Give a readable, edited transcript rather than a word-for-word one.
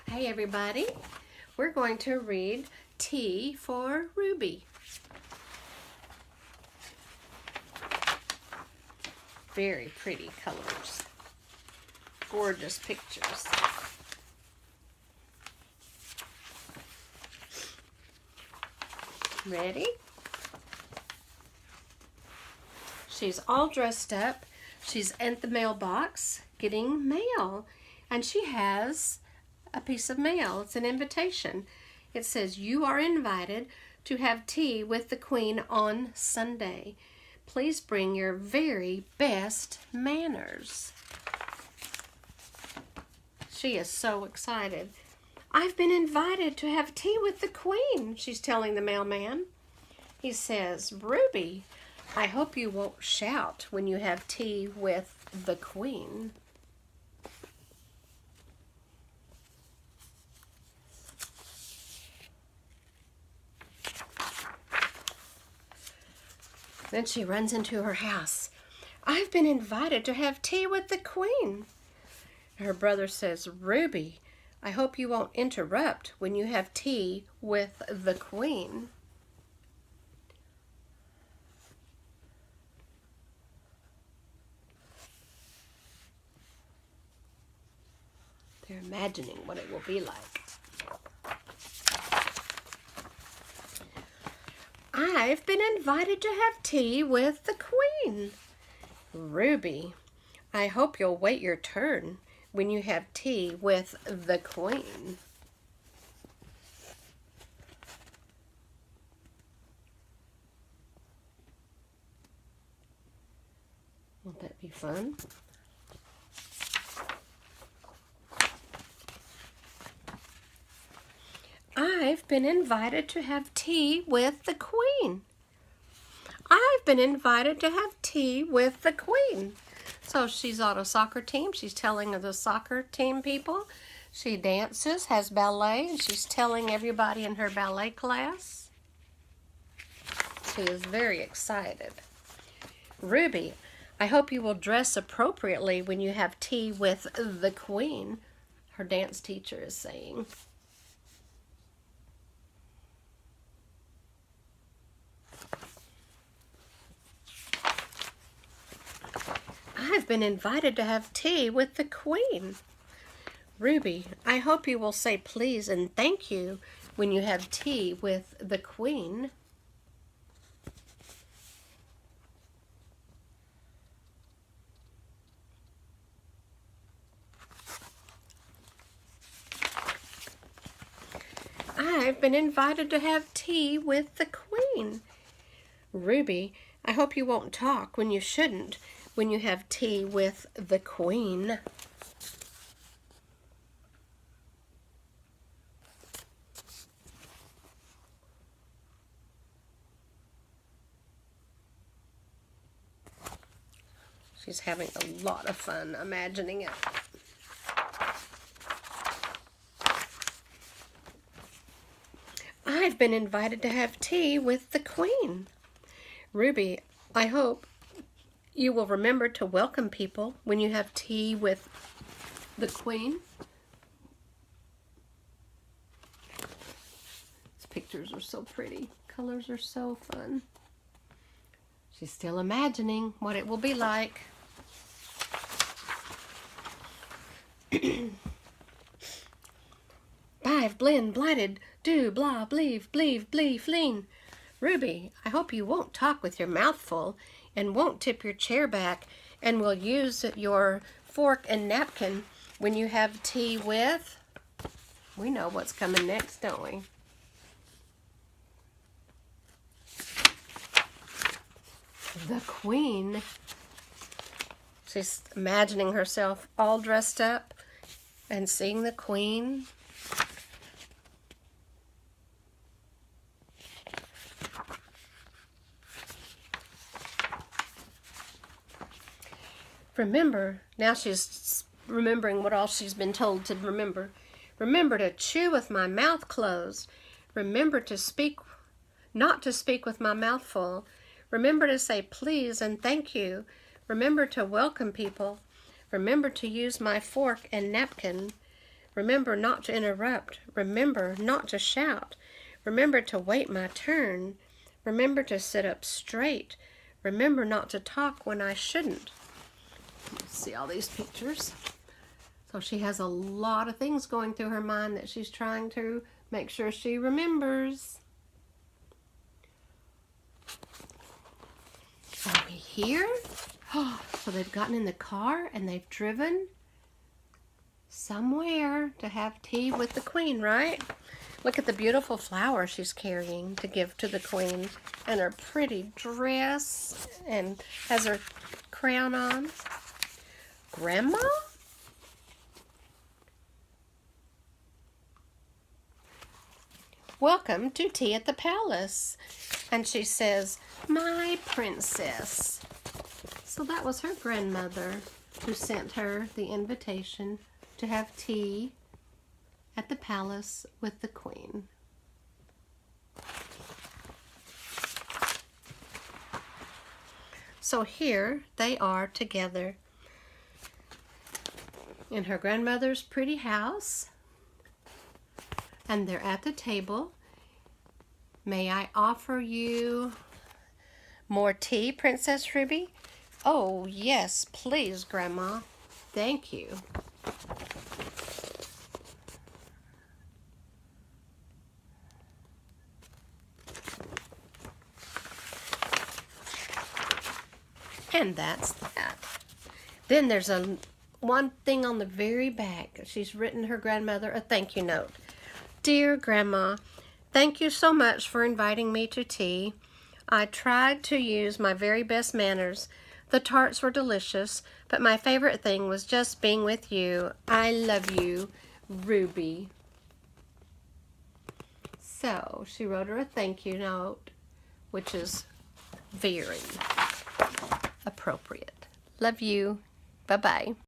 Hey everybody, we're going to read T for Ruby. Very pretty colors, gorgeous pictures. Ready? She's all dressed up. She's at the mailbox getting mail, and she has a piece of mail. It's an invitation. It says, "You are invited to have tea with the Queen on Sunday. Please bring your very best manners." She is so excited. "I've been invited to have tea with the Queen," she's telling the mailman. He says, "Ruby, I hope you won't shout when you have tea with the Queen." Then she runs into her house. "I've been invited to have tea with the Queen." Her brother says, "Ruby, I hope you won't interrupt when you have tea with the Queen." They're imagining what it will be like. "I've been invited to have tea with the Queen." "Ruby, I hope you'll wait your turn when you have tea with the Queen." Won't that be fun? "I've been invited to have tea with the Queen." "I've been invited to have tea with the Queen." So she's on a soccer team. She's telling the soccer team people. She dances, has ballet, and she's telling everybody in her ballet class. She is very excited. "Ruby, I hope you will dress appropriately when you have tea with the Queen," her dance teacher is saying. "I've been invited to have tea with the Queen." "Ruby, I hope you will say please and thank you when you have tea with the Queen." "I've been invited to have tea with the Queen." "Ruby, I hope you won't talk when you shouldn't when you have tea with the Queen." She's having a lot of fun imagining it. "I've been invited to have tea with the Queen." "Ruby, I hope you will remember to welcome people when you have tea with the Queen." These pictures are so pretty. Colors are so fun. She's still imagining what it will be like. "Bive, blend, blighted, do, blah, bleave, fleen." "Ruby, I hope you won't talk with your mouth full and won't tip your chair back and will use your fork and napkin when you have tea with..." We know what's coming next, don't we? The Queen. She's imagining herself all dressed up and seeing the Queen. "Remember," now she's remembering what all she's been told to remember. "Remember to chew with my mouth closed. Remember to speak, not to speak with my mouth full. Remember to say please and thank you. Remember to welcome people. Remember to use my fork and napkin. Remember not to interrupt. Remember not to shout. Remember to wait my turn. Remember to sit up straight. Remember not to talk when I shouldn't. Let's see all these pictures. So she has a lot of things going through her mind that she's trying to make sure she remembers. Are we here? Oh, so they've gotten in the car and they've driven somewhere to have tea with the Queen, right? Look at the beautiful flower she's carrying to give to the Queen, and her pretty dress, and has her crown on. Grandma? Welcome to tea at the palace. And she says, my princess. So that was her grandmother who sent her the invitation to have tea at the palace with the Queen. So here they are together in her grandmother's pretty house, and they're at the table. May I offer you more tea, Princess Ruby? Oh, yes, please, Grandma. Thank you. And that's that. Then there's one thing on the very back. She's written her grandmother a thank you note. Dear Grandma, thank you so much for inviting me to tea. I tried to use my very best manners. The tarts were delicious, but my favorite thing was just being with you. I love you, Ruby. So she wrote her a thank you note, which is very appropriate. Love you. Bye-bye.